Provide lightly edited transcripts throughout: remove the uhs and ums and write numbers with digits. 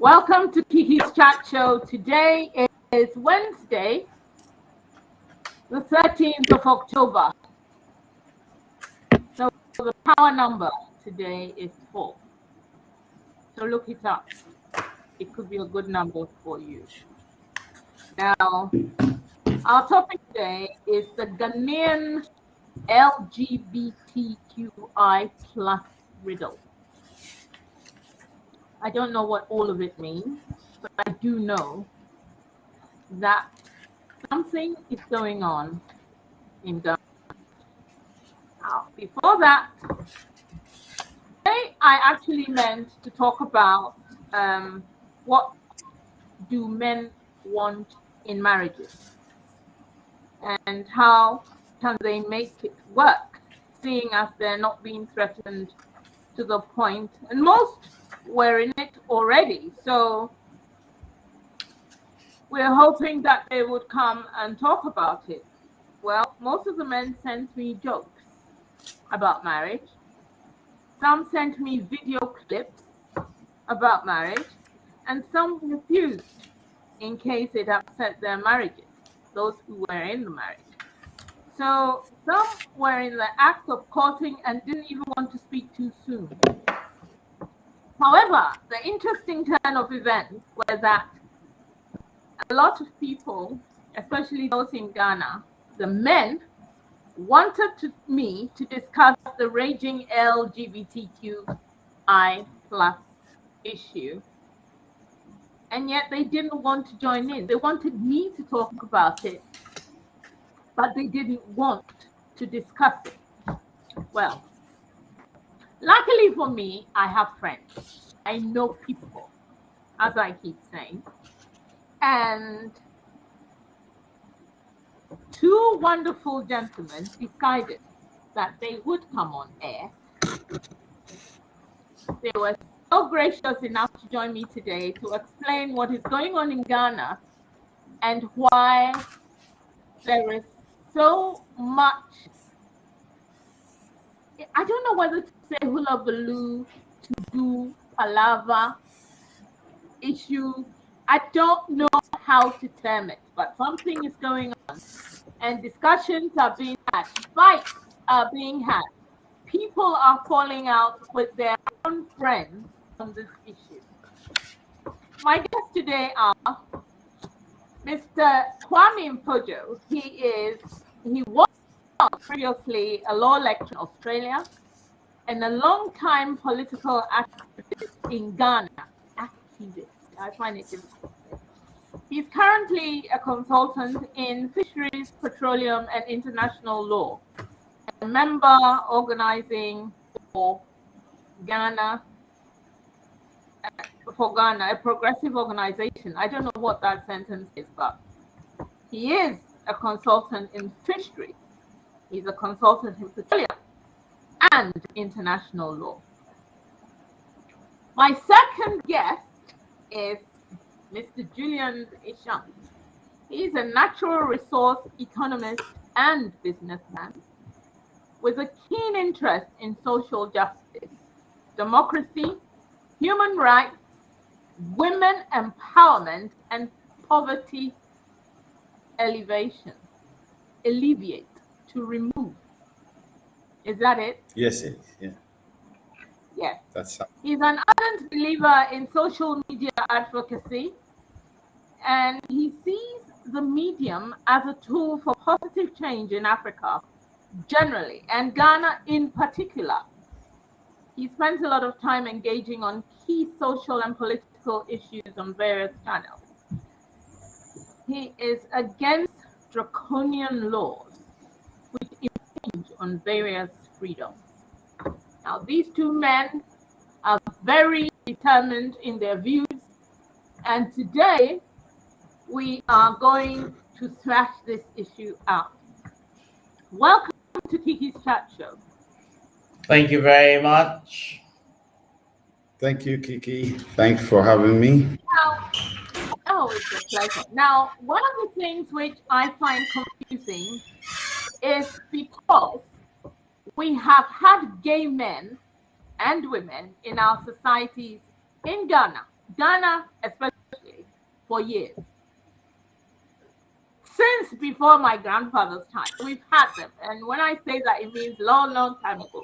Welcome to KIKI's chat show. Today is Wednesday, the 13th of October. So the power number today is 4. So look it up. It could be a good number for you. Now, our topic today is the Ghanaian LGBTQI plus riddle. I don't know what all of it means, but I do know that something is going on in Ghana. Now, before that, today I actually meant to talk about what do men want in marriages and how can they make it work, seeing as they're not being threatened to the point, and most were in it already. So we're hoping that they would come and talk about it. Well, most of the men sent me jokes about marriage. Some sent me video clips about marriage, and some refused in case it upset their marriages, those who were in the marriage. So some were in the act of courting and didn't even want to speak too soon. However, the interesting turn of events was that a lot of people, especially those in Ghana, the men, wanted me to discuss the raging LGBTQI plus issue, and yet they didn't want to join in. They wanted me to talk about it, but they didn't want to discuss it. Well, luckily for me, I have friends. I know people, as I keep saying. And two wonderful gentlemen decided that they would come on air. They were so gracious enough to join me today to explain what is going on in Ghana and why there is so much, I don't know whether to say hula baloo, to do palaver, issue. I don't know how to term it, but something is going on, and discussions are being had, fights are being had. People are falling out with their own friends on this issue. My guests today are Mr. Kwame Mfodwo. He was previously a law lecturer in Australia and a long-time political activist in Ghana. Activist, I find it difficult. He's currently a consultant in fisheries, petroleum, and international law. A member organizing for Ghana, a progressive organization. I don't know what that sentence is, but he is a consultant in fisheries. He's a consultant in petroleum and international law. My second guest is Mr. Julian Ashun. He's a natural resource economist and businessman with a keen interest in social justice, democracy, human rights, women empowerment, and poverty alleviate, to remove. Is that it? Yes, it is. Yeah. Yes. That's He's an ardent believer in social media advocacy, and he sees the medium as a tool for positive change in Africa generally, and Ghana in particular. He spends a lot of time engaging on key social and political issues on various channels. He is against draconian laws which impinge on various freedoms. Now, these two men are very determined in their views, and today we are going to thrash this issue out. Welcome to KIKI's chat show. Thank you very much. Thank you, Kiki. Thanks for having me. Now, it's a pleasure. Now, one of the things which I find confusing is because we have had gay men and women in our societies in Ghana Ghana, especially, for years. Since before my grandfather's time, we've had them. And when I say that, it means long, long time ago.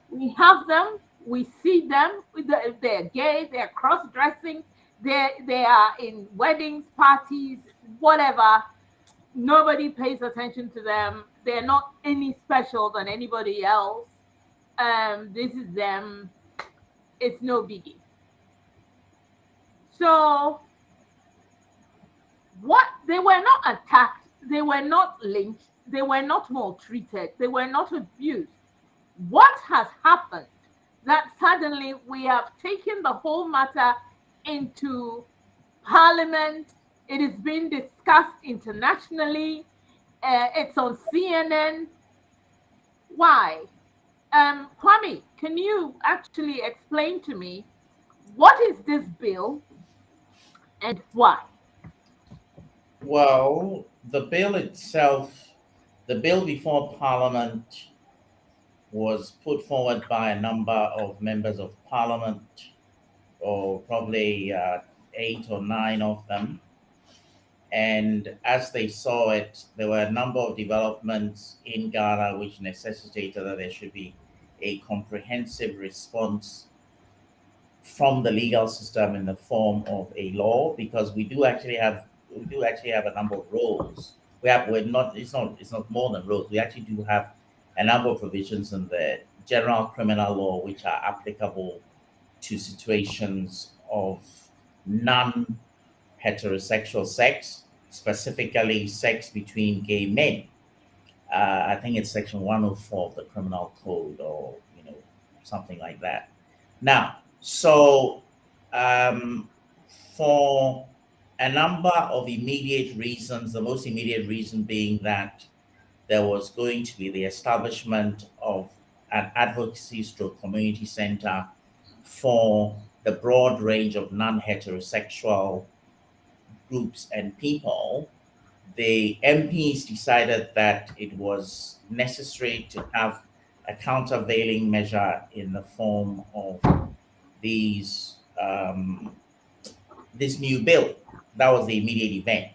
We have them, we see them, they're gay, they're cross-dressing, they are in weddings, parties, whatever. Nobody pays attention to them. They're not any special than anybody else. This is them. It's no biggie. So what, they were not attacked, they were not lynched, they were not maltreated, they were not abused. What has happened that suddenly we have taken the whole matter into Parliament? It is being discussed internationally. It's on CNN. Why? Kwame, can you actually explain to me what is this bill and why? Well, the bill itself, the bill before Parliament was put forward by a number of members of Parliament, or probably 8 or 9 of them. And as they saw it, there were a number of developments in Ghana which necessitated that there should be a comprehensive response from the legal system in the form of a law, because we do actually have a number of roles. We're not, it's not more than roles. We actually do have a number of provisions in the general criminal law which are applicable to situations of non-heterosexual sex, specifically sex between gay men. I think it's section 104 of the criminal code, or something like that. Now, so for a number of immediate reasons, the most immediate reason being that there was going to be the establishment of an advocacy stroke community center for the broad range of non-heterosexual groups and people. The MPs decided that it was necessary to have a countervailing measure in the form of this new bill. That was the immediate event.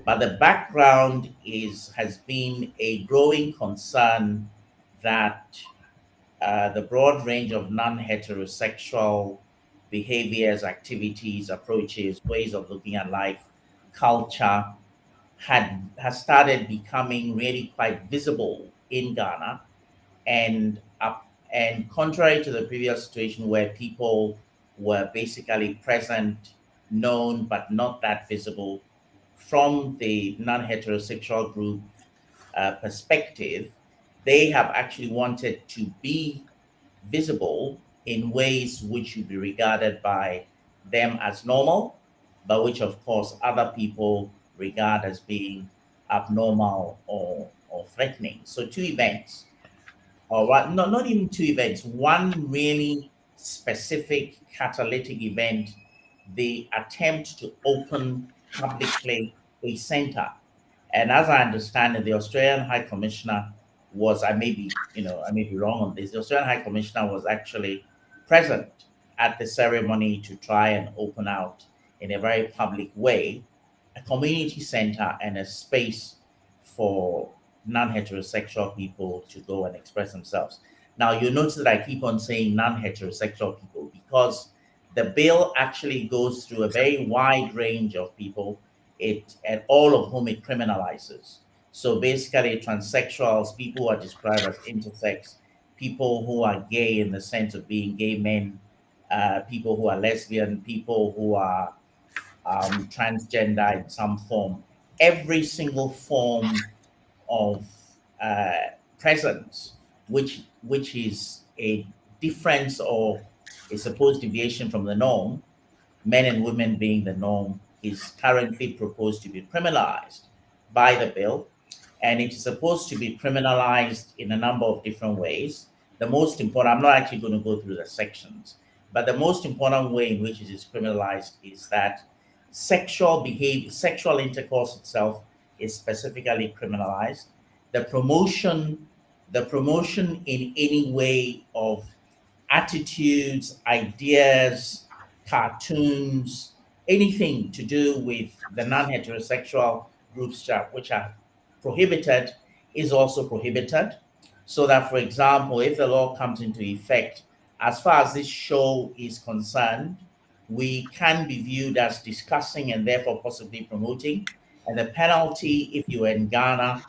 But the background has been a growing concern that the broad range of non-heterosexual behaviors, activities, approaches, ways of looking at life, culture has started becoming really quite visible in Ghana, and contrary to the previous situation where people were basically present, known, but not that visible, from the non-heterosexual group perspective, they have actually wanted to be visible in ways which should be regarded by them as normal, but which of course other people regard as being abnormal or threatening. So 2 events, or what? No, not even 2 events. One really specific catalytic event: the attempt to open publicly a center. And as I understand it, the Australian High Commissioner was, I may be wrong on this, the Australian High Commissioner was actually present at the ceremony to try and open out in a very public way a community center and a space for non-heterosexual people to go and express themselves. Now, you notice that I keep on saying non-heterosexual people because the bill actually goes through a very wide range of people, and all of whom it criminalizes. So basically, transsexuals, people who are described as intersex, people who are gay in the sense of being gay men, people who are lesbian, people who are transgender in some form. Every single form of presence, which is a difference or a supposed deviation from the norm, men and women being the norm, is currently proposed to be criminalized by the bill. And it is supposed to be criminalized in a number of different ways. The most important, I'm not actually going to go through the sections, but the most important way in which it is criminalized is that sexual behavior, sexual intercourse itself is specifically criminalized. The promotion in any way of attitudes, ideas, cartoons, anything to do with the non-heterosexual groups which are prohibited is also prohibited. So that, for example, if the law comes into effect, as far as this show is concerned, we can be viewed as discussing and therefore possibly promoting. And the penalty, if you were in Ghana,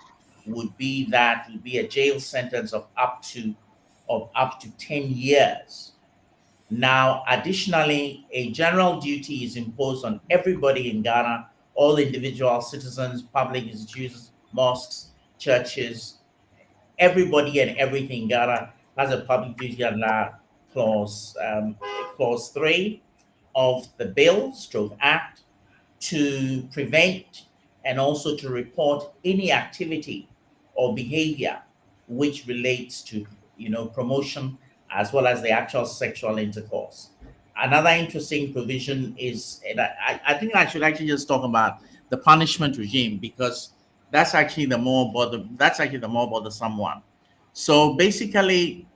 would be that it would be a jail sentence of up to 10 years. Now, additionally, a general duty is imposed on everybody in Ghana, all individual citizens, public institutions, mosques, churches, everybody and everything in Ghana has a public duty under clause 3 of the bill stroke act to prevent and also to report any activity or behavior which relates to promotion as well as the actual sexual intercourse. Another interesting provision is, and I think I should actually just talk about the punishment regime, because that's actually the more bothersome one. So basically,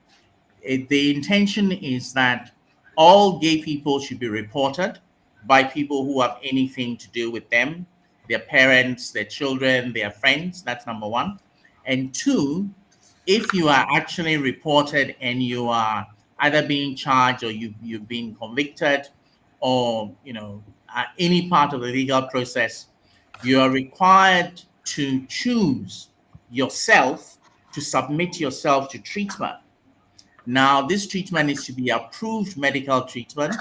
the intention is that all gay people should be reported by people who have anything to do with them, their parents, their children, their friends. That's number one. And two, if you are actually reported and you are either being charged or you've been convicted or any part of the legal process, you are required to choose yourself to submit yourself to treatment. Now, this treatment is to be approved medical treatment,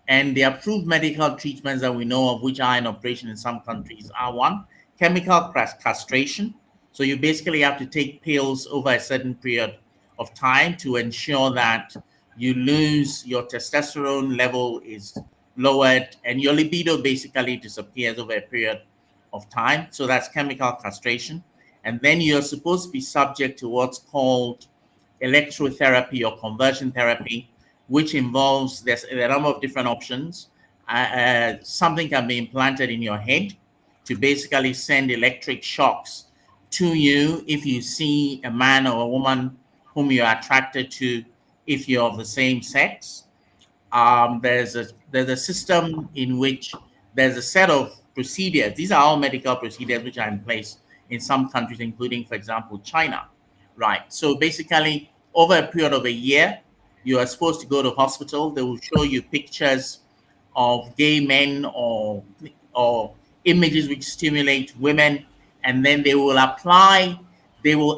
and the approved medical treatments that we know of, which are in operation in some countries, are one, chemical castration. So you basically have to take pills over a certain period of time to ensure that you lose, your testosterone level is lowered, and your libido basically disappears over a period of time. So that's chemical castration. And then you're supposed to be subject to what's called electrotherapy or conversion therapy, which involves, there's a number of different options. Something can be implanted in your head to basically send electric shocks to you if you see a man or a woman whom you're attracted to, if you're of the same sex. There's a system in which there's a set of procedures. These are all medical procedures which are in place in some countries, including, for example, China. Right. So basically, over a period of a year, you are supposed to go to hospital. They will show you pictures of gay men or images which stimulate women, and then they will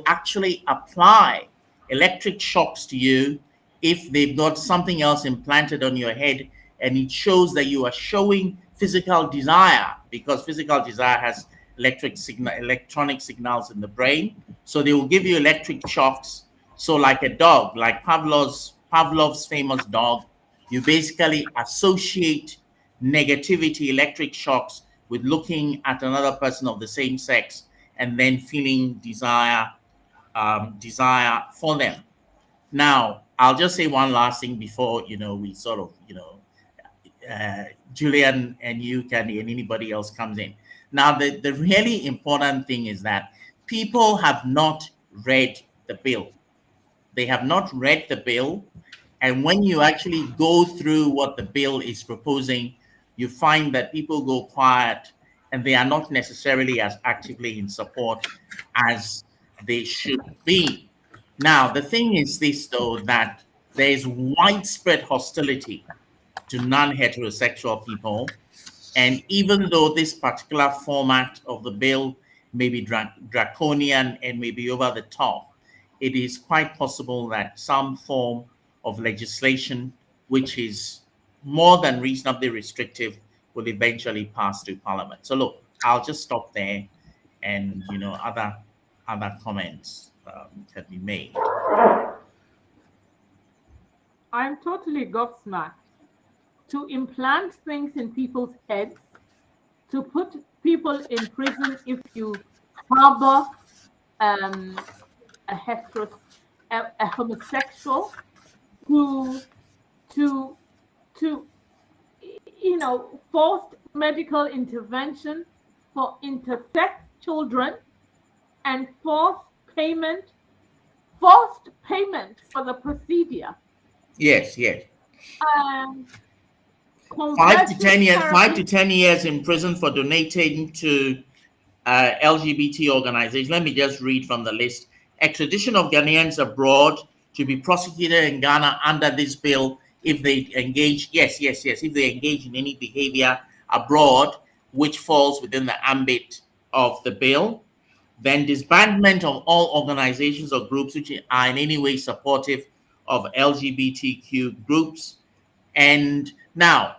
actually apply electric shocks to you if they've got something else implanted on your head, and it shows that you are showing physical desire, because physical desire has electronic signals in the brain. So they will give you electric shocks. So like a dog, like Pavlov's famous dog, you basically associate negativity, electric shocks, with looking at another person of the same sex and then feeling desire for them. Now, I'll just say one last thing before we sort of Julian and you and anybody else comes in. Now, the really important thing is that people have not read the bill. They have not read the bill. And when you actually go through what the bill is proposing, you find that people go quiet and they are not necessarily as actively in support as they should be. Now, the thing is this, though, that there is widespread hostility to non-heterosexual people. And even though this particular format of the bill may be draconian and may be over the top, it is quite possible that some form of legislation, which is more than reasonably restrictive, will eventually pass through Parliament. So look, I'll just stop there, and other comments can be made. I'm totally gobsmacked. To implant things in people's heads, to put people in prison if you harbor a homosexual, to forced medical intervention for intersex children, and forced payment for the procedure. Yes. 5 to 10 years, Conversion 5 to 10 years in prison for donating to LGBT organizations. Let me just read from the list. Extradition of Ghanaians abroad to be prosecuted in Ghana under this bill if they engage, if they engage in any behavior abroad which falls within the ambit of the bill. Then disbandment of all organizations or groups which are in any way supportive of LGBTQ groups. And now,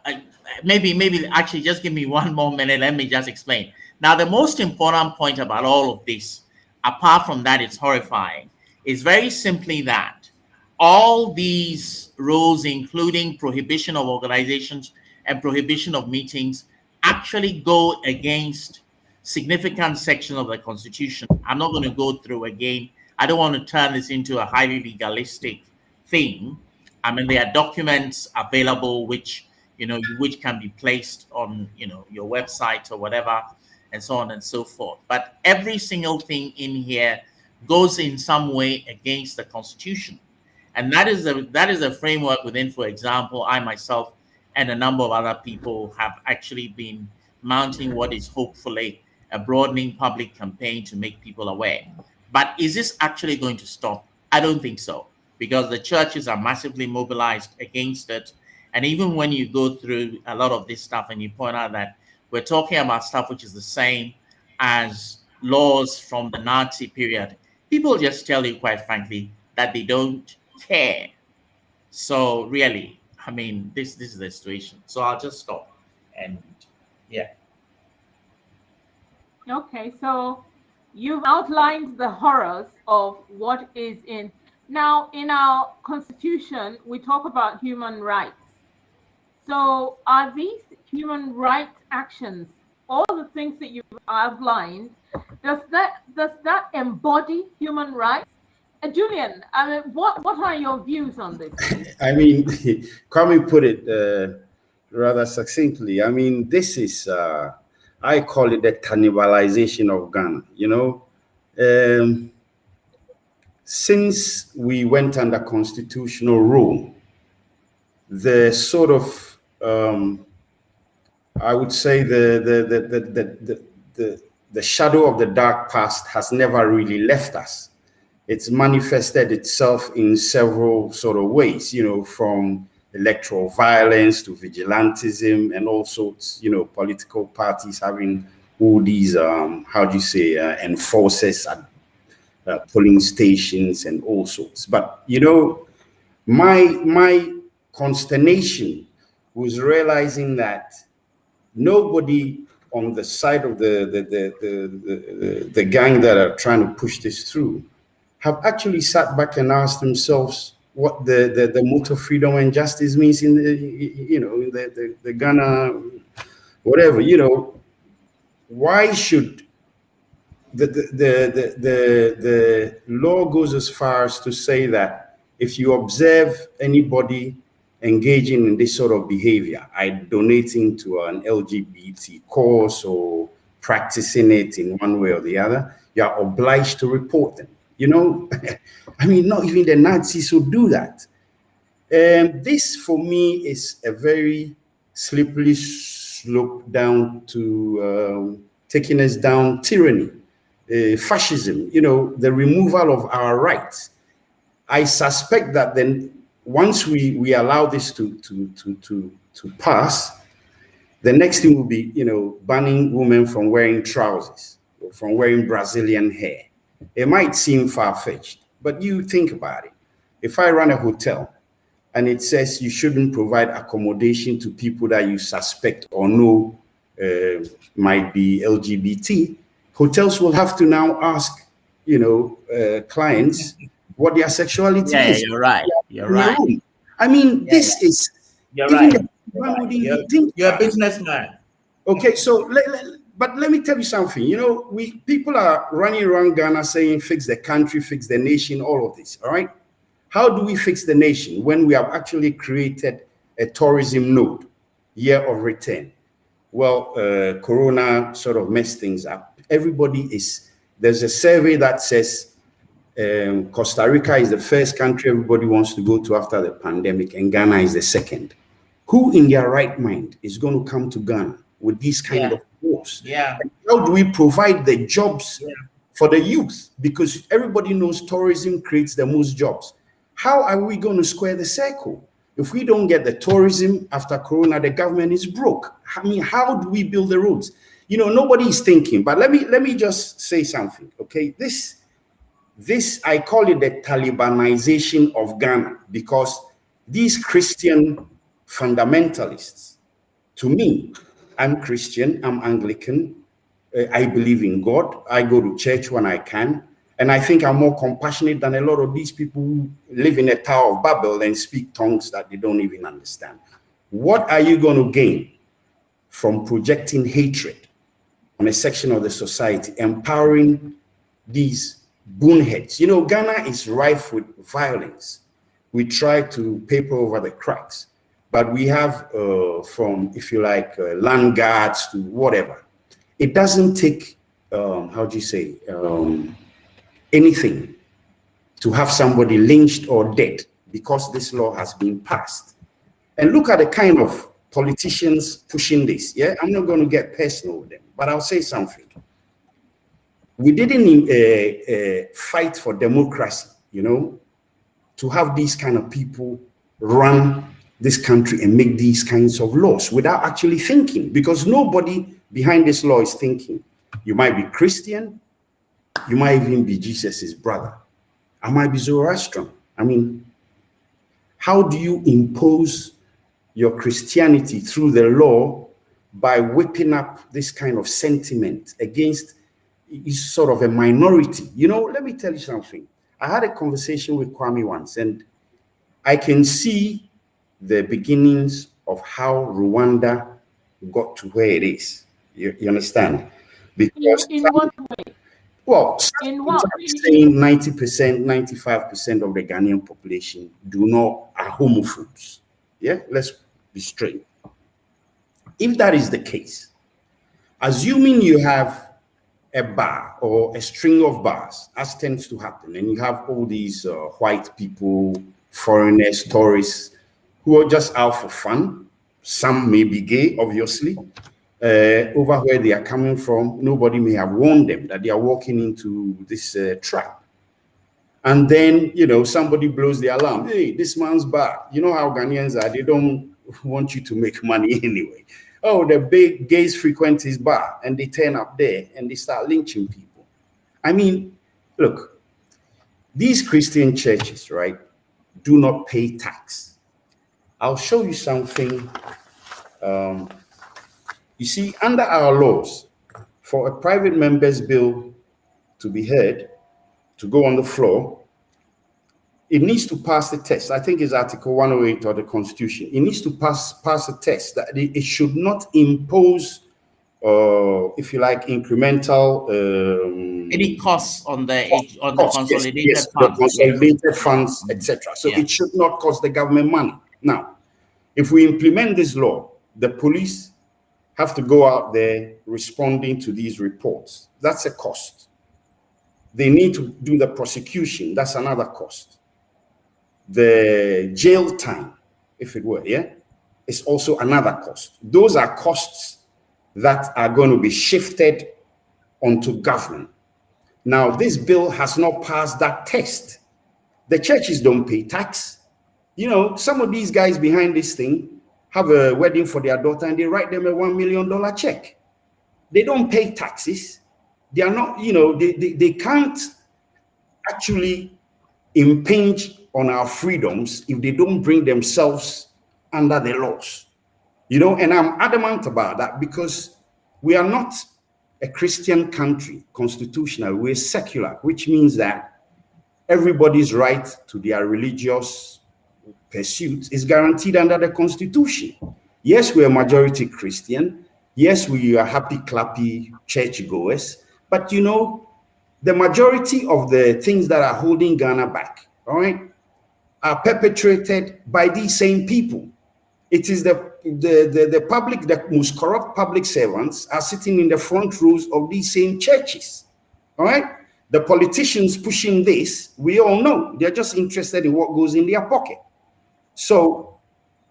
maybe actually just give me one more minute. Let me just explain. Now, the most important point about all of this, apart from that it's horrifying, is very simply that all these rules, including prohibition of organizations and prohibition of meetings, actually go against significant sections of the Constitution. I'm not going to go through again. I don't want to turn this into a highly legalistic thing. I mean, there are documents available which can be placed on your website or whatever, and so on and so forth. But every single thing in here goes in some way against the Constitution, and that is a framework within, for example, I myself and a number of other people have actually been mounting what is hopefully a broadening public campaign to make people aware. But is this actually going to stop? I don't think so, because the churches are massively mobilized against it. And even when you go through a lot of this stuff and you point out that we're talking about stuff which is the same as laws from the Nazi period, people just tell you, quite frankly, that they don't care. So really, I mean, this is the situation. So I'll just stop. And yeah. Okay, so you've outlined the horrors of what is in. Now, in our Constitution, we talk about human rights. So are these human rights actions, all the things that you've outlined, does that embody human rights? Julian, I mean, what are your views on this? I mean, Kwame put it rather succinctly. I mean, this is, I call it the cannibalization of Ghana. Since we went under constitutional rule, the sort of, I would say the shadow of the dark past has never really left us. It's manifested itself in several sort of ways, from electoral violence to vigilantism and all sorts, political parties having all these, enforcers at polling stations and all sorts. But, my consternation was realizing that nobody on the side of the gang that are trying to push this through have actually sat back and asked themselves what the motto freedom and justice means in the Ghana, whatever, why should the law goes as far as to say that if you observe anybody engaging in this sort of behavior, donating to an LGBT cause or practicing it in one way or the other, you are obliged to report them. I mean, not even the Nazis would do that. This, for me, is a very slippery slope down to taking us down tyranny, fascism, the removal of our rights. I suspect that then once we allow this to pass, the next thing will be, banning women from wearing trousers, or from wearing Brazilian hair. It might seem far-fetched, but you think about it. If I run a hotel and it says you shouldn't provide accommodation to people that you suspect or know might be LGBT, hotels will have to now ask, clients what their sexuality is. You're right. You're right. I mean, this is. You're right. You're a businessman. Okay, so but let me tell you something. People are running around Ghana saying fix the country, fix the nation, all of this. All right. How do we fix the nation when we have actually created a tourism node, year of return? Well, Corona sort of messed things up. There's a survey that says Costa Rica is the first country everybody wants to go to after the pandemic, and Ghana is the second. Who in their right mind is going to come to Ghana with these kind of laws? Yeah. And how do we provide the jobs for the youth? Because everybody knows tourism creates the most jobs. How are we going to square the circle? If we don't get the tourism after Corona, the government is broke. I mean, how do we build the roads? You know, nobody is thinking. But let me just say something, okay? This I call it the Talibanization of Ghana, because these Christian fundamentalists, to me, I'm Christian, I'm Anglican, I believe in God, I go to church when I can, and I think I'm more compassionate than a lot of these people who live in a Tower of Babel and speak tongues that they don't even understand. What are you going to gain from projecting hatred on a section of the society, empowering these boneheads? You know, Ghana is rife with violence. We try to paper over the cracks, but we have from, if you like, land guards to whatever. It doesn't take, how do you say, anything to have somebody lynched or dead because this law has been passed. And look at the kind of politicians pushing this. Yeah, I'm not going to get personal with them, but I'll say something. We didn't fight for democracy, you know, to have these kind of people run this country and make these kinds of laws without actually thinking, because nobody behind this law is thinking. You might be Christian, you might even be Jesus's brother. I might be Zoroastrian. I mean, how do you impose your Christianity through the law by whipping up this kind of sentiment against sort of a minority? You know, let me tell you something. I had a conversation with Kwame once, and I can see the beginnings of how Rwanda got to where it is. You understand? Because in what way? Well, in what saying 90%, 95% of the Ghanaian population are homophobes. Yeah, let's be straight. If that is the case, assuming you have a bar or a string of bars, as tends to happen, and you have all these white people, foreigners, tourists, who are just out for fun. Some may be gay, obviously. Over where they are coming from, nobody may have warned them that they are walking into this trap. And then, you know, somebody blows the alarm. Hey, this man's bar. You know how Ghanaians are. They don't want you to make money anyway. Oh, the big gays frequent his bar, and they turn up there and they start lynching people. I mean, look, these Christian churches, right, do not pay tax. I'll show you something. You see, under our laws, for a private member's bill to be heard, to go on the floor, it needs to pass the test. I think it's Article 108 of the Constitution. It needs to pass a test that it should not impose, if you like, incremental any costs on the consolidated funds. The consolidated funds, etc. So it should not cost the government money. Now, if we implement this law, the police have to go out there responding to these reports. That's a cost. They need to do the prosecution. That's another cost. The jail time, if it were, is also another cost. Those are costs that are going to be shifted onto government. Now, this bill has not passed that test. The churches don't pay tax. You know, some of these guys behind this thing have a wedding for their daughter and they write them a $1 million check. They don't pay taxes. They are not, you know, they can't actually impinge on our freedoms if they don't bring themselves under the laws. You know, and I'm adamant about that because we are not a Christian country constitutional. We're secular, which means that everybody's right to their religious pursuit is guaranteed under the Constitution. Yes, we're majority Christian. Yes, we are happy, clappy churchgoers. But you know, the majority of the things that are holding Ghana back, all right, are perpetrated by these same people. It is the public, the most corrupt public servants are sitting in the front rows of these same churches, all right? The politicians pushing this, we all know, they're just interested in what goes in their pocket. So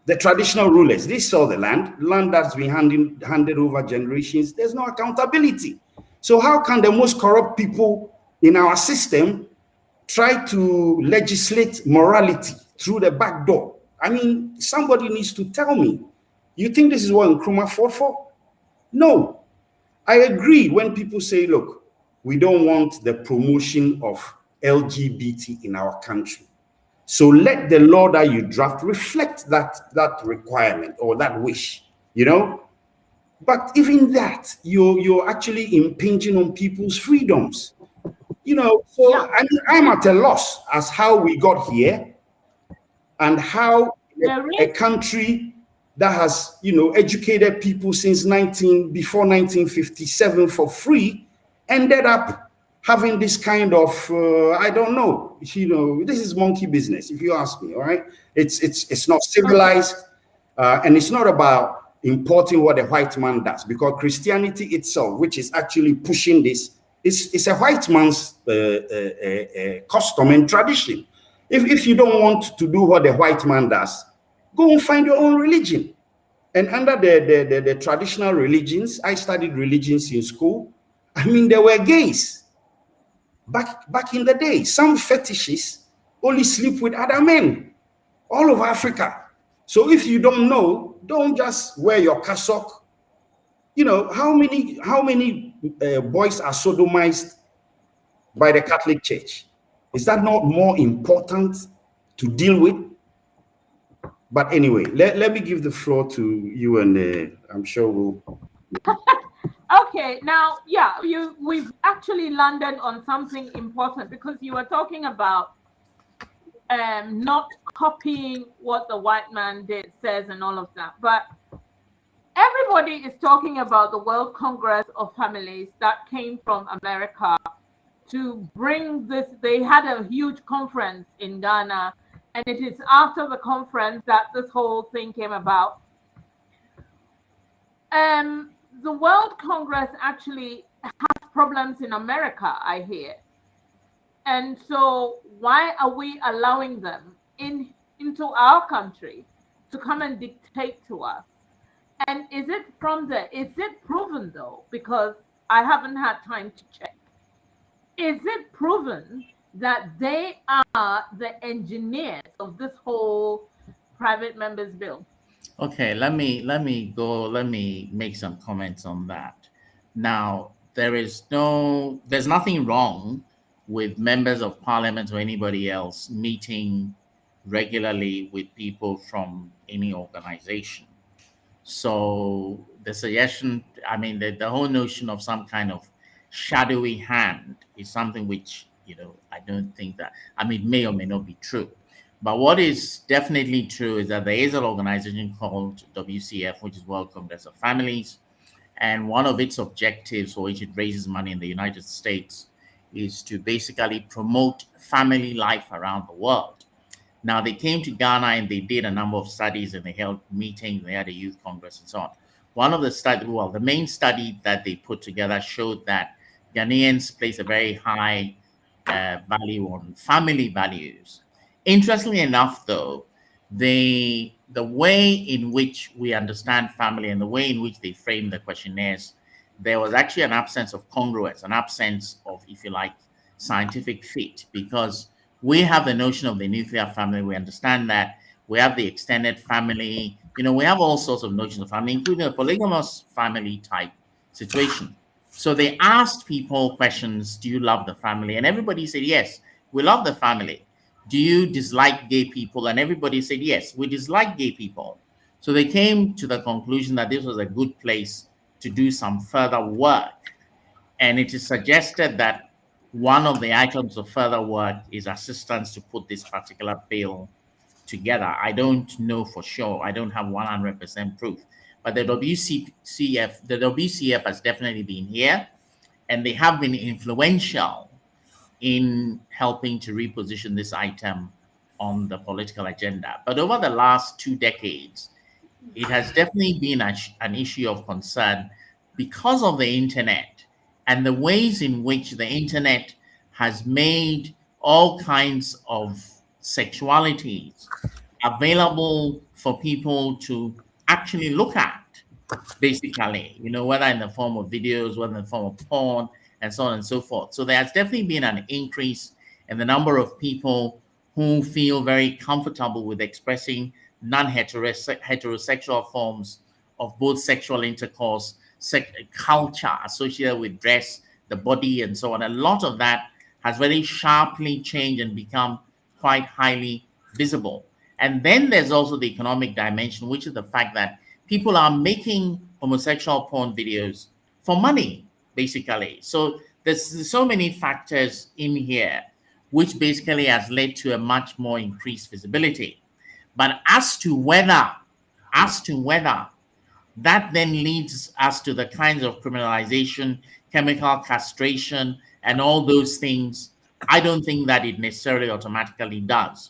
The traditional rulers, they sell the land that's been handed over generations. There's no accountability. So how can the most corrupt people in our system try to legislate morality through the back door? I mean, somebody needs to tell me. You think this is what Nkrumah fought for? No. I agree when people say, look, we don't want the promotion of LGBT in our country. So let the law that you draft reflect that requirement or that wish, you know? But even that, you're actually impinging on people's freedoms. You know, so Yeah. I mean, I'm at a loss as how we got here and how a country that has, you know, educated people since before 1957 for free ended up having this kind of I don't know, you know, this is monkey business if you ask me. All right, it's not civilized, and it's not about importing what a white man does, because Christianity itself, which is actually pushing this, is a white man's custom and tradition. If you don't want to do what the white man does, go and find your own religion. And under the traditional religions, I studied religions in school. I mean, there were gays back in the day. Some fetishes only sleep with other men all over Africa. So if you don't know, don't just wear your cassock. You know, how many boys are sodomized by the Catholic Church? Is that not more important to deal with? But anyway, let me give the floor to you, and I'm sure we'll. Okay, now, yeah, we've actually landed on something important, because you were talking about not copying what the white man says and all of that. But everybody is talking about the World Congress of Families that came from America to bring this. They had a huge conference in Ghana, and it is after the conference that this whole thing came about. The World Congress actually has problems in America, I hear. And so why are we allowing them into our country to come and dictate to us? And is it proven though? Because I haven't had time to check. Is it proven that they are the engineers of this whole private members bill? Okay, let me make some comments on that. Now, there's nothing wrong with members of parliament or anybody else meeting regularly with people from any organization. So the suggestion, I mean, the whole notion of some kind of shadowy hand is something which, you know, I don't think that, I mean, may or may not be true. But what is definitely true is that there is an organization called WCF, which is World Congress of Families. And one of its objectives, for which it raises money in the United States, is to basically promote family life around the world. Now, they came to Ghana and they did a number of studies, and they held meetings, they had a youth congress and so on. One of the the main study that they put together showed that Ghanaians place a very high value on family values. Interestingly enough, though, the way in which we understand family and the way in which they frame the questionnaires, there was actually an absence of congruence, an absence of, if you like, scientific fit, because we have the notion of the nuclear family. We understand that. We have the extended family. You know, we have all sorts of notions of family, including a polygamous family type situation. So they asked people questions: do you love the family? And everybody said, yes, we love the family. Do you dislike gay people? And everybody said, yes, we dislike gay people. So they came to the conclusion that this was a good place to do some further work. And it is suggested that one of the items of further work is assistance to put this particular bill together. I don't know for sure. I don't have 100% proof. But the WCF has definitely been here, and they have been influential in helping to reposition this item on the political agenda. But over the last 2 decades, it has definitely been an issue of concern because of the internet and the ways in which the internet has made all kinds of sexualities available for people to actually look at, basically, whether in the form of videos, whether in the form of porn, and so on and so forth. So there has definitely been an increase in the number of people who feel very comfortable with expressing non-heterosexual forms of both sexual intercourse, culture associated with dress, the body, and so on. A lot of that has very sharply changed and become quite highly visible. And then there's also the economic dimension, which is the fact that people are making homosexual porn videos for money, basically. So there's so many factors in here, which basically has led to a much more increased visibility. But as to whether that then leads us to the kinds of criminalization, chemical castration, and all those things, I don't think that it necessarily automatically does.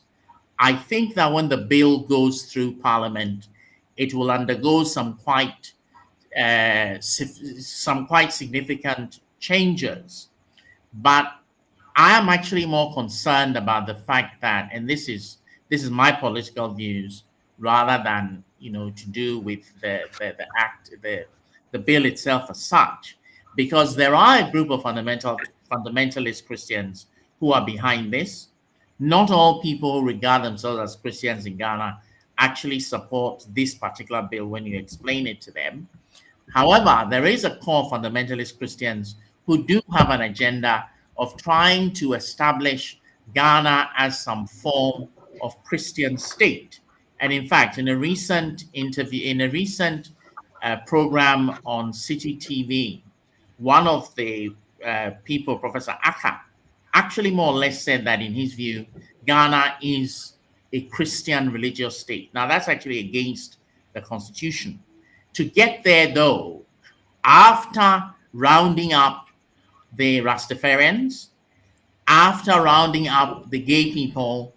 I think that when the bill goes through Parliament, it will undergo some quite significant changes. But I am actually more concerned about the fact that, and this is my political views, rather than to do with the bill itself as such, because there are a group of fundamentalist Christians who are behind this. Not all people who regard themselves as Christians in Ghana actually support this particular bill when you explain it to them. However, there is a core of fundamentalist Christians who do have an agenda of trying to establish Ghana as some form of Christian state. And in fact, in a recent program on City TV, one of the people, Professor Aka, actually more or less said that in his view, Ghana is a Christian religious state. Now, that's actually against the constitution. To get there, though, after rounding up the Rastafarians, after rounding up the gay people,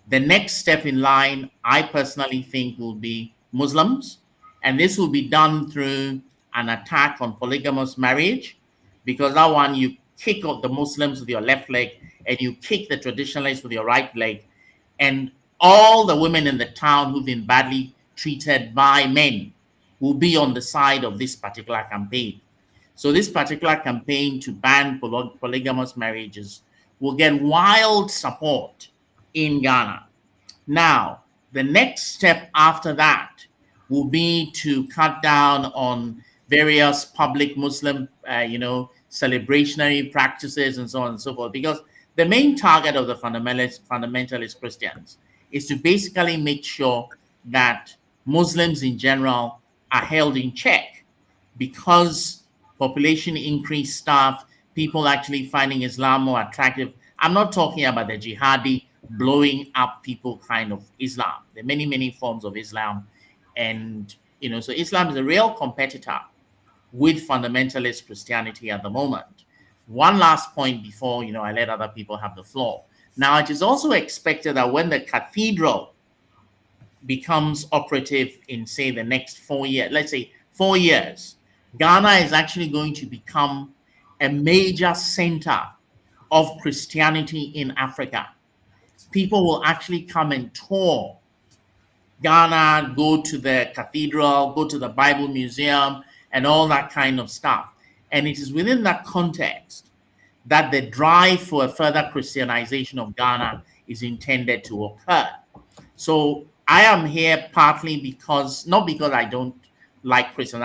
the next step in line, I personally think, will be Muslims. And this will be done through an attack on polygamous marriage, because that one, you kick out the Muslims with your left leg and you kick the traditionalists with your right leg. And all the women in the town who've been badly treated by men will be on the side of this particular campaign. So this particular campaign to ban polygamous marriages will get wild support in Ghana. Now, the next step after that will be to cut down on various public Muslim, celebrationary practices and so on and so forth, because the main target of the fundamentalist Christians is to basically make sure that Muslims in general are held in check, because population increase stuff, people actually finding Islam more attractive. I'm not talking about the jihadi blowing up people kind of Islam. There are many, many forms of Islam. And, so Islam is a real competitor with fundamentalist Christianity at the moment. One last point before, I let other people have the floor. Now, it is also expected that when the cathedral becomes operative in, say, the next 4 years, let's say 4 years, Ghana is actually going to become a major center of Christianity in Africa. People will actually come and tour Ghana, go to the cathedral, go to the Bible Museum, and all that kind of stuff. And it is within that context that the drive for a further Christianization of Ghana is intended to occur. So I am here partly because, not because I don't like Christians,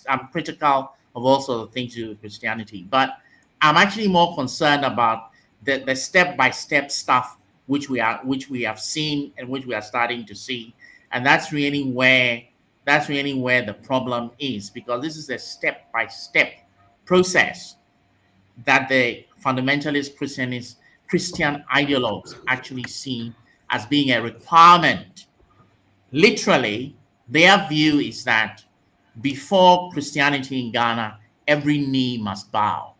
I'm critical of all sorts of things to do with Christianity, but I'm actually more concerned about the step-by-step stuff which we have seen and which we are starting to see. And that's really where the problem is, because this is a step-by-step process that the fundamentalist Christian ideologues actually see as being a requirement. Literally, their view is that before Christianity in Ghana, every knee must bow.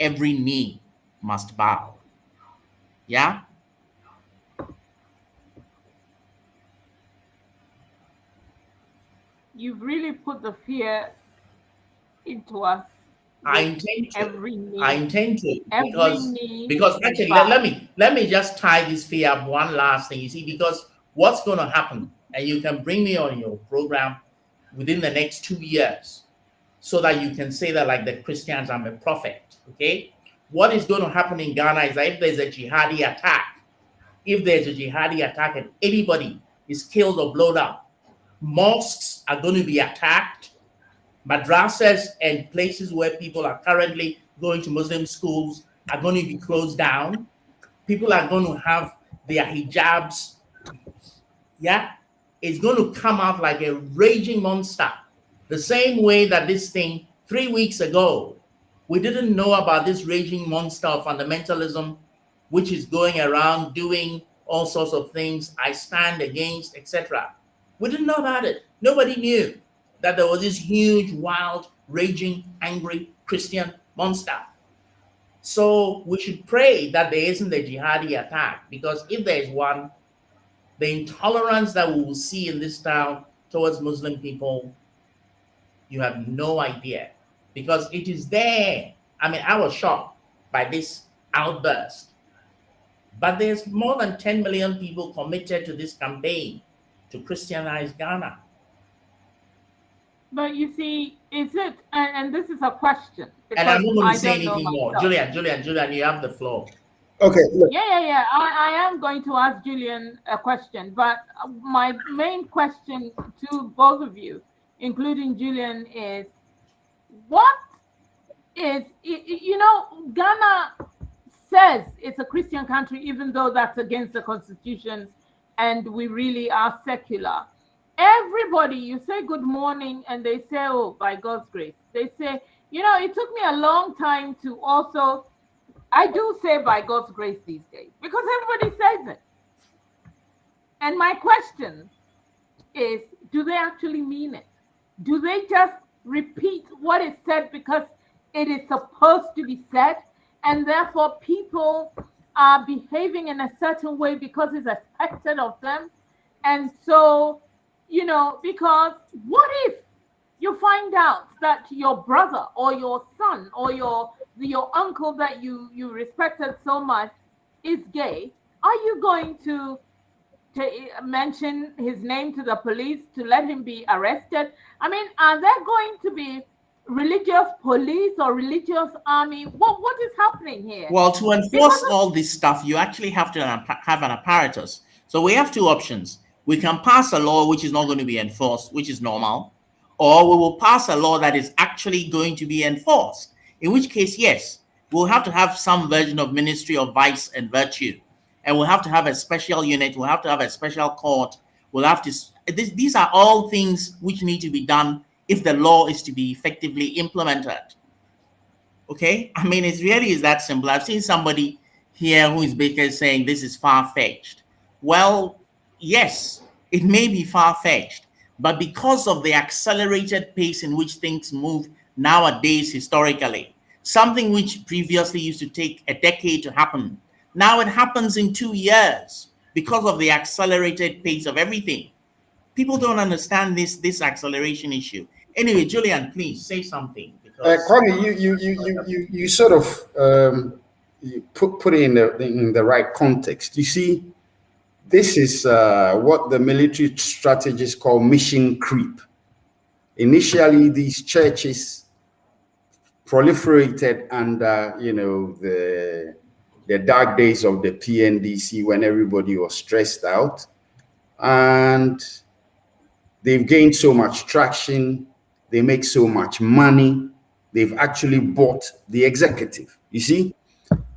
Every knee must bow. Yeah? You've really put the fear into us. I intend to because actually let me just tie this fear up one last thing. You see, because what's going to happen, and you can bring me on your program within the next 2 years, so that you can say that, like the Christians, I'm a prophet. Okay, what is going to happen in Ghana is that if there's a jihadi attack, and anybody is killed or blown up, mosques are going to be attacked, madrasas and places where people are currently going to Muslim schools are going to be closed down. People are going to have their hijabs. Yeah, it's going to come out like a raging monster. The same way that this thing 3 weeks ago, we didn't know about this raging monster of fundamentalism, which is going around doing all sorts of things, I stand against, etc. We didn't know about it. Nobody knew that there was this huge, wild, raging, angry Christian monster. So we should pray that there isn't a jihadi attack, because if there is one, the intolerance that we will see in this town towards Muslim people, you have no idea, because it is there. I mean, I was shocked by this outburst, but there's more than 10 million people committed to this campaign to Christianize Ghana. But you see, is it, and this is a question. And I'm not going to say anything more. Julian, you have the floor. Okay. Look. Yeah. I am going to ask Julian a question, but my main question to both of you, including Julian, is what is, Ghana says it's a Christian country, even though that's against the constitution, and we really are secular. Everybody, you say good morning, and they say, oh, by God's grace. They say, it took me a long time to also, I do say by God's grace these days, because everybody says it. And my question is, do they actually mean it? Do they just repeat what is said because it is supposed to be said, and therefore people are behaving in a certain way because it's expected of them? And so, because what if you find out that your brother or your son or your uncle that you respected so much is gay? Are you going to mention his name to the police to let him be arrested? I mean, are there going to be religious police or religious army? What is happening here? Well, to enforce all this stuff, you actually have to have an apparatus. So we have two options. We can pass a law which is not going to be enforced, which is normal, or we will pass a law that is actually going to be enforced, in which case, yes, we'll have to have some version of Ministry of Vice and Virtue, and we'll have to have a special unit, we'll have to have a special court, we'll have to, these are all things which need to be done if the law is to be effectively implemented. Okay? I mean, it really is that simple. I've seen somebody here who is basically saying this is far-fetched. Well, yes, it may be far-fetched, but because of the accelerated pace in which things move nowadays historically, something which previously used to take a decade to happen, now it happens in 2 years because of the accelerated pace of everything. People don't understand this acceleration issue. Anyway, Julian, please say something. Kwame, you sort of you put it in the right context. You see, this is what the military strategists call mission creep. Initially, these churches proliferated under, the dark days of the PNDC when everybody was stressed out, and they've gained so much traction. They make so much money. They've actually bought the executive. You see,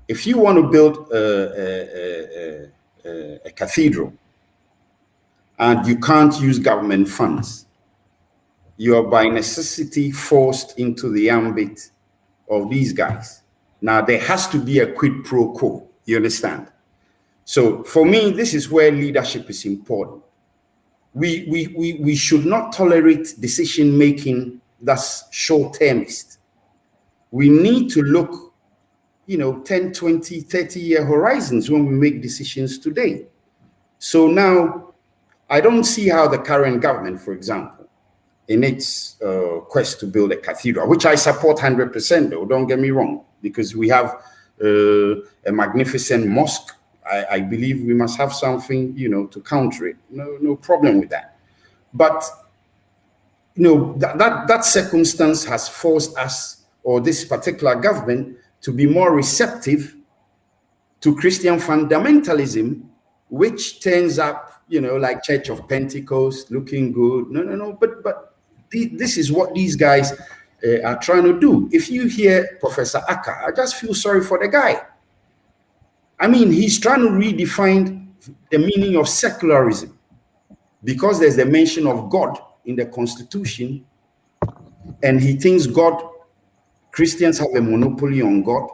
if you want to build a cathedral and you can't use government funds, you are by necessity forced into the ambit of these guys. Now, there has to be a quid pro quo, you understand? So for me, this is where leadership is important. We should not tolerate decision making that's short-termist. We need to look, 10, 20, 30-year horizons when we make decisions today. So now, I don't see how the current government, for example, in its quest to build a cathedral, which I support 100%, though, don't get me wrong, because we have a magnificent mosque I believe we must have something, to counter it. No problem with that. But that circumstance has forced us, or this particular government, to be more receptive to Christian fundamentalism, which turns up, like Church of Pentecost, looking good. No. But this is what these guys are trying to do. If you hear Professor Akka, I just feel sorry for the guy. I mean, he's trying to redefine the meaning of secularism, because there's the mention of God in the Constitution, and he thinks Christians have a monopoly on God.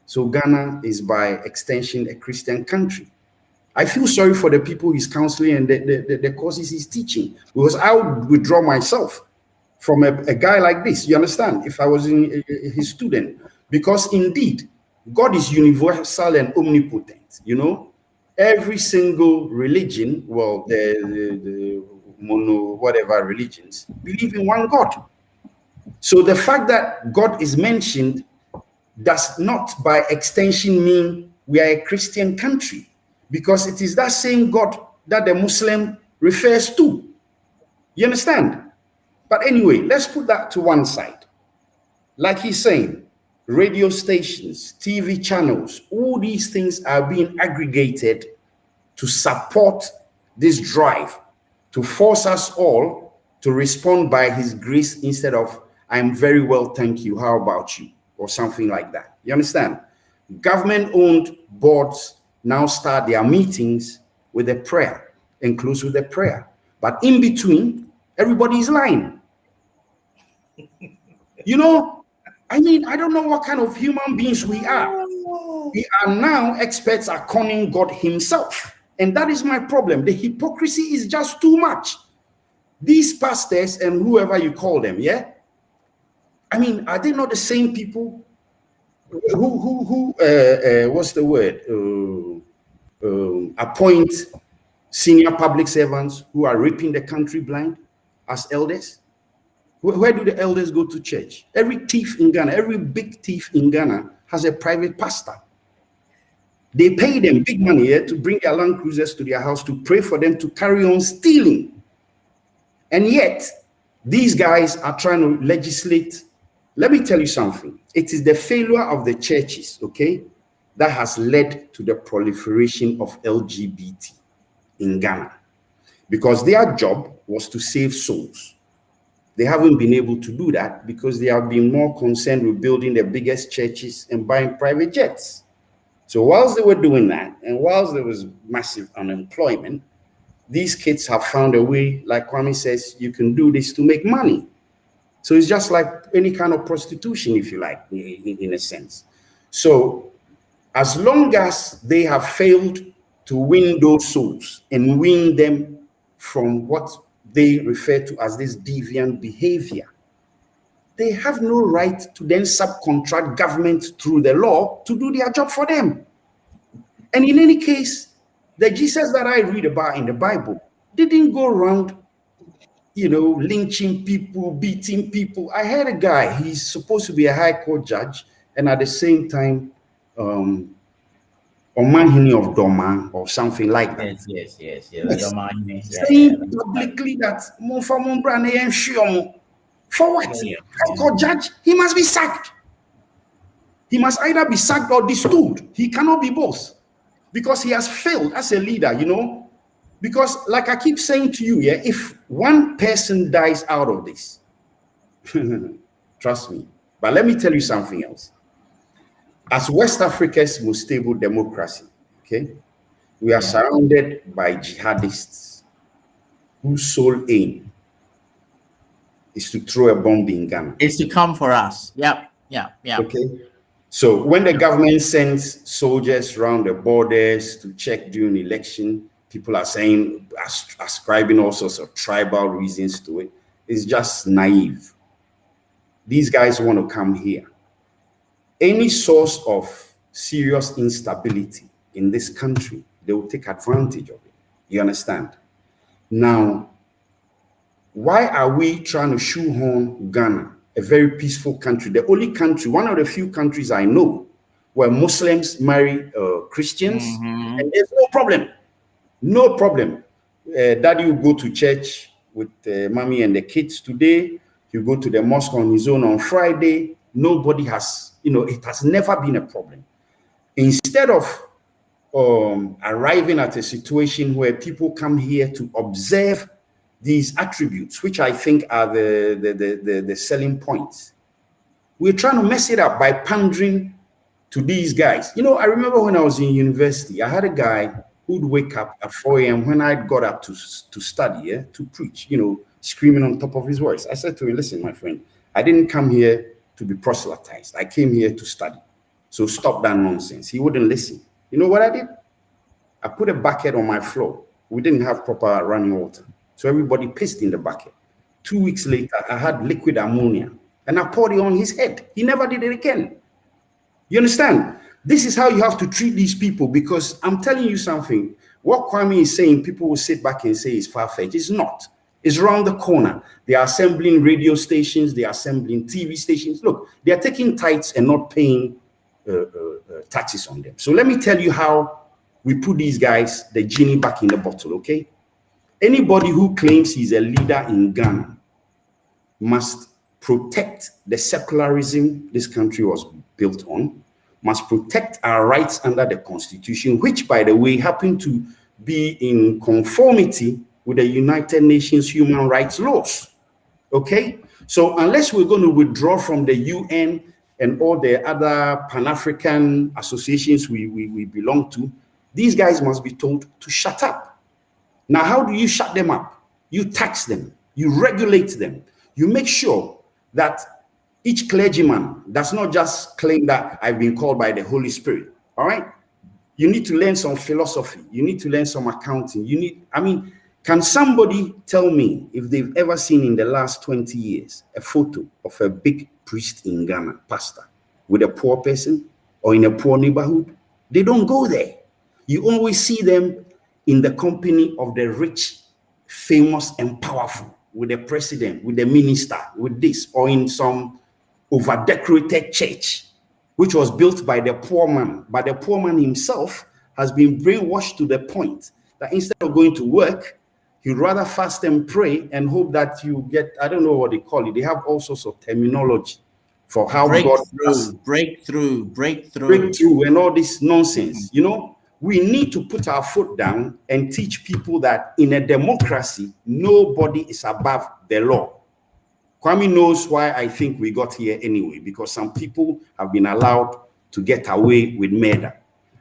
So Ghana is by extension a Christian country. I feel sorry for the people he's counseling and the courses he's teaching, because I would withdraw myself from a guy like this. You understand? If I was his student, because indeed, God is universal and omnipotent. Every single religion, well, the mono whatever religions, believe in one God. So the fact that God is mentioned does not by extension mean we are a Christian country, because it is that same God that the Muslim refers to. You understand? But anyway, let's put that to one side. Like he's saying, radio stations, TV channels, all these things are being aggregated to support this drive, to force us all to respond by his grace instead of I'm very well, thank you, how about you? Or something like that. You understand? Government-owned boards now start their meetings with a prayer and close with a prayer. But in between, everybody is lying. I mean, I don't know what kind of human beings we are. We are now experts at conning God himself. And that is my problem. The hypocrisy is just too much. These pastors and whoever you call them, yeah? I mean, are they not the same people who what's the word? Appoint senior public servants who are raping the country blind as elders? Where do the elders go to church? Every thief in Ghana, every big thief in Ghana has a private pastor. They pay them big money to bring their Land Cruisers to their house to pray for them to carry on stealing. And yet, these guys are trying to legislate. Let me tell you something. It is the failure of the churches, okay, that has led to the proliferation of LGBT in Ghana. Because their job was to save souls. They haven't been able to do that because they have been more concerned with building the biggest churches and buying private jets. So whilst they were doing that, and whilst there was massive unemployment, these kids have found a way, like Kwame says, you can do this to make money. So it's just like any kind of prostitution, if you like, in a sense. So as long as they have failed to win those souls and win them from what they refer to as this deviant behavior, they have no right to then subcontract government through the law to do their job for them. And in any case, the Jesus that I read about in the Bible didn't go around, lynching people, beating people. I heard a guy, he's supposed to be a high court judge, and at the same time, Omanhini of Doma or something like that. Yes. Saying publicly that for what? High court judge, he must be sacked. He must either be sacked or destooled. He cannot be both, because he has failed as a leader, Because like I keep saying to you, yeah, if one person dies out of this, trust me. But let me tell you something else. As West Africa's most stable democracy, okay, we are surrounded by jihadists whose sole aim is to throw a bomb in Ghana. It's to come for us. Yeah. Okay. So when the government sends soldiers around the borders to check during election, people are saying, ascribing all sorts of tribal reasons to it. It's just naive. These guys want to come here. Any source of serious instability in this country, they will take advantage of it. You understand? Now, why are we trying to shoehorn Ghana, a very peaceful country, the only country, one of the few countries I know where Muslims marry Christians, and there's no problem. No problem. Daddy will go to church with mommy and the kids today. You go to the mosque on his own on Friday. Nobody has, it has never been a problem. Instead of arriving at a situation where people come here to observe these attributes, which I think are the selling points, we're trying to mess it up by pandering to these guys. I remember when I was in university, I had a guy who'd wake up at 4 a.m. when I got up to study, to preach, screaming on top of his voice. I said to him, listen, my friend, I didn't come here to be proselytized. I came here to study. So stop that nonsense. He wouldn't listen. You know what I did? I put a bucket on my floor. We didn't have proper running water. So everybody pissed in the bucket. 2 weeks later, I had liquid ammonia and I poured it on his head. He never did it again. You understand? This is how you have to treat these people, because I'm telling you something. What Kwame is saying, people will sit back and say is far-fetched. It's not. It's around the corner. They are assembling radio stations. They are assembling TV stations. Look, they are taking tithes and not paying taxes on them. So let me tell you how we put these guys, the genie, back in the bottle, okay? Anybody who claims he's a leader in Ghana must protect the secularism this country was built on, must protect our rights under the Constitution, which, by the way, happen to be in conformity with the United Nations human rights laws, okay? So unless we're going to withdraw from the UN and all the other Pan-African associations we belong to, these guys must be told to shut up. Now, how do you shut them up? You tax them, you regulate them, you make sure that each clergyman does not just claim that I've been called by the Holy Spirit, all right? You need to learn some philosophy. You need to learn some accounting. Can somebody tell me if they've ever seen in the last 20 years a photo of a big priest in Ghana, pastor, with a poor person or in a poor neighborhood? They don't go there. You always see them in the company of the rich, famous, and powerful, with the president, with the minister, with this, or in some over-decorated church, which was built by the poor man. But the poor man himself has been brainwashed to the point that instead of going to work, he'd rather fast and pray and hope that you get, I don't know what they call it. They have all sorts of terminology for how God does breakthrough, and all this nonsense. We need to put our foot down and teach people that in a democracy, nobody is above the law. Kwame knows why I think we got here anyway, because some people have been allowed to get away with murder.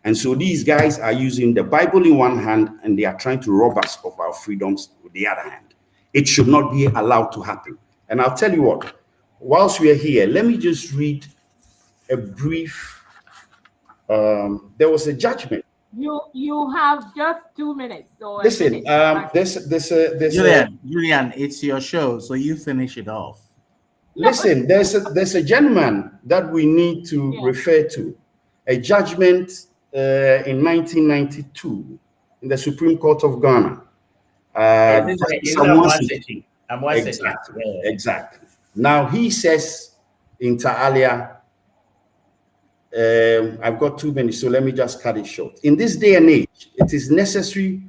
And so these guys are using the Bible in one hand and they are trying to rob us of our freedoms with the other hand. It should not be allowed to happen. And I'll tell you what, whilst we are here, let me just read a brief, there was a judgment. You have just 2 minutes. Or listen, Julian, it's your show, so you finish it off. Listen, there's a gentleman that we need to refer to, a judgment in 1992 in the Supreme Court of Ghana. Exactly. Now he says, inter alia, I've got 2 minutes, so let me just cut it short. In this day and age, it is necessary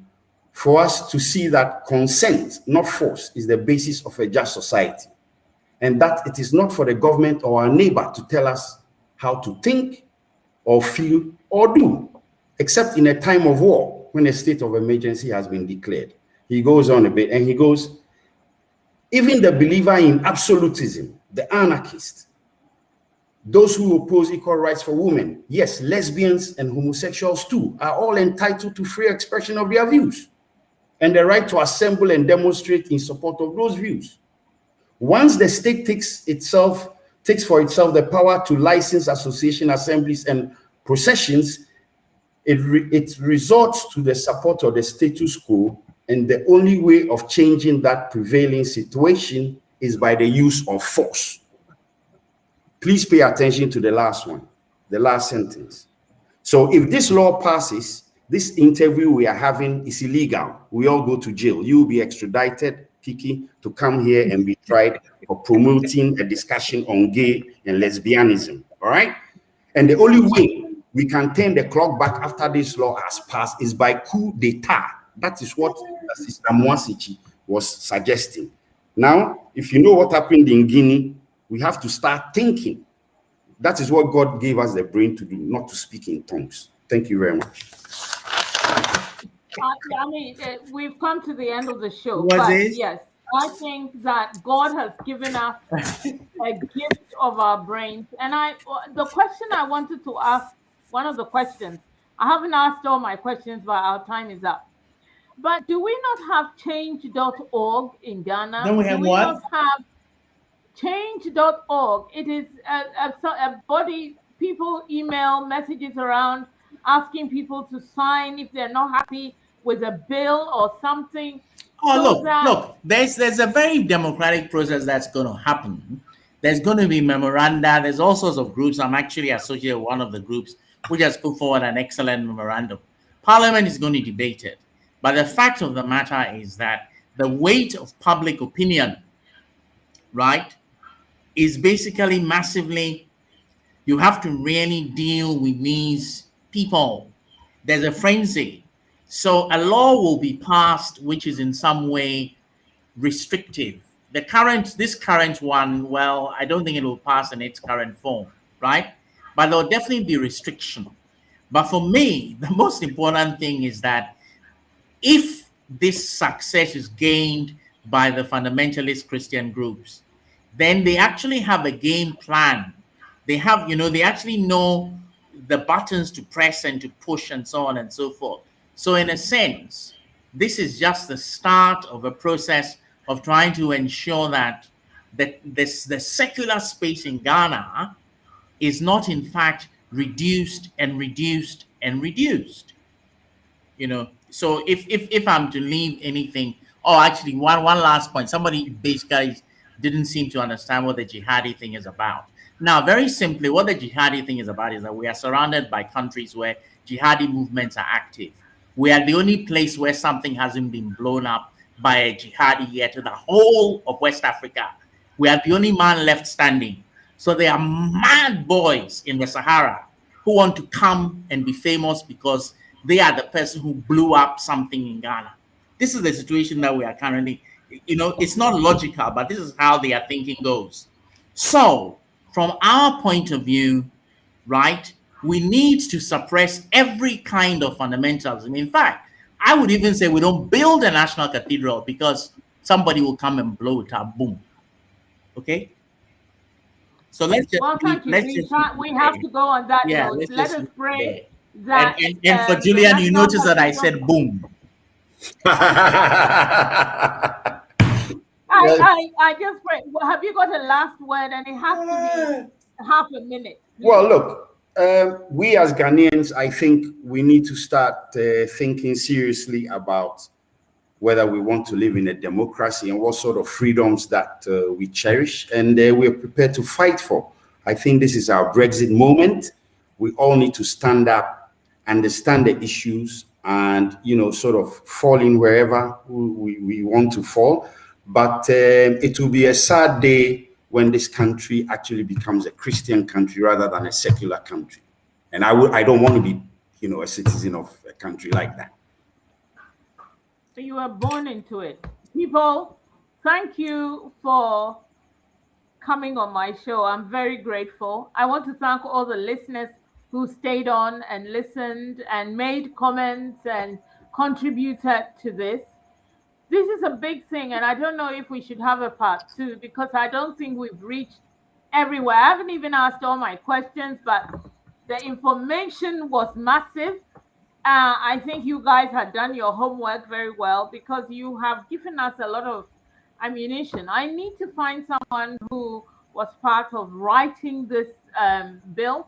for us to see that consent, not force, is the basis of a just society, and that it is not for the government or our neighbor to tell us how to think or feel or do, except in a time of war when a state of emergency has been declared. He goes on a bit and he goes, even the believer in absolutism, the anarchist, those who oppose equal rights for women, yes, lesbians and homosexuals too, are all entitled to free expression of their views and the right to assemble and demonstrate in support of those views. Once the state takes for itself the power to license association assemblies and processions, it resorts to the support of the status quo, and the only way of changing that prevailing situation is by the use of force. Please pay attention to the last one, the last sentence. So if this law passes, this interview we are having is illegal. We all go to jail. You will be extradited, KIKI, to come here and be tried for promoting a discussion on gay and lesbianism, all right? And the only way we can turn the clock back after this law has passed is by coup d'etat. That is what Sister Mwasichi was suggesting. Now, if you know what happened in Guinea, we have to start thinking. That is what God gave us the brain to do, not to speak in tongues. Thank you very much. I mean, we've come to the end of the show, Was but it? yes, I think that God has given us a gift of our brains. And the question I wanted to ask, one of the questions, I haven't asked all my questions, but our time is up. But do we not have change.org in Ghana? Then we have do we what? not have change.org? It is a body, people email messages around asking people to sign if they're not happy with a bill or something. Oh, look, there's a very democratic process that's going to happen. There's going to be memoranda. There's all sorts of groups. I'm actually associated with one of the groups which has put forward an excellent memorandum. Parliament is going to debate it. But the fact of the matter is that the weight of public opinion, right, is basically massively, you have to really deal with these people. There's a frenzy. So a law will be passed which is in some way restrictive. This current one, well, I don't think it will pass in its current form, right? But there'll definitely be restriction. But for me, the most important thing is that if this success is gained by the fundamentalist Christian groups, then they actually have a game plan. They have, they actually know the buttons to press and to push and so on and so forth. So in a sense, this is just the start of a process of trying to ensure that the secular space in Ghana is not in fact reduced and reduced and reduced. So if I'm to leave anything, actually one last point. Somebody basically didn't seem to understand what the jihadi thing is about. Now, very simply, what the jihadi thing is about is that we are surrounded by countries where jihadi movements are active. We are the only place where something hasn't been blown up by a jihadi yet in the whole of West Africa. We are the only man left standing. So there are mad boys in the Sahara who want to come and be famous because they are the person who blew up something in Ghana. This is the situation that we are currently, it's not logical, but this is how their thinking goes. So from our point of view, right, we need to suppress every kind of fundamentalism. In fact, I would even say we don't build a national cathedral because somebody will come and blow it up, boom. Okay? So let's just... Well, thank you. We have to go on that note. Let us pray that... And for Julian, you notice that I said boom. I just pray. Have you got a last word? And it has to be half a minute. Well, look, we as Ghanaians, I think we need to start thinking seriously about whether we want to live in a democracy and what sort of freedoms that we cherish and we're prepared to fight for. I think this is our Brexit moment. We all need to stand up, understand the issues, and sort of fall in wherever we want to fall. But it will be a sad day when this country actually becomes a Christian country rather than a secular country. And I don't want to be, a citizen of a country like that. So you were born into it. People, thank you for coming on my show. I'm very grateful. I want to thank all the listeners who stayed on and listened and made comments and contributed to this. This is a big thing, and I don't know if we should have a part 2 because I don't think we've reached everywhere. I haven't even asked all my questions, but the information was massive. I think you guys had done your homework very well because you have given us a lot of ammunition. I need to find someone who was part of writing this bill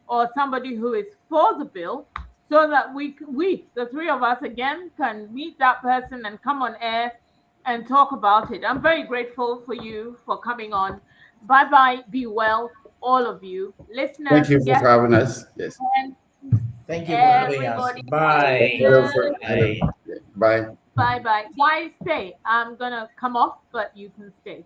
or somebody who is for the bill so that we, the three of us again, can meet that person and come on air and talk about it. I'm very grateful for you for coming on. Bye-bye. Be well, all of you. Listeners. Thank you for having us. Yes. Thank you for having us. Bye. Bye. Bye. Bye-bye. Guys, stay. I'm going to come off, but you can stay.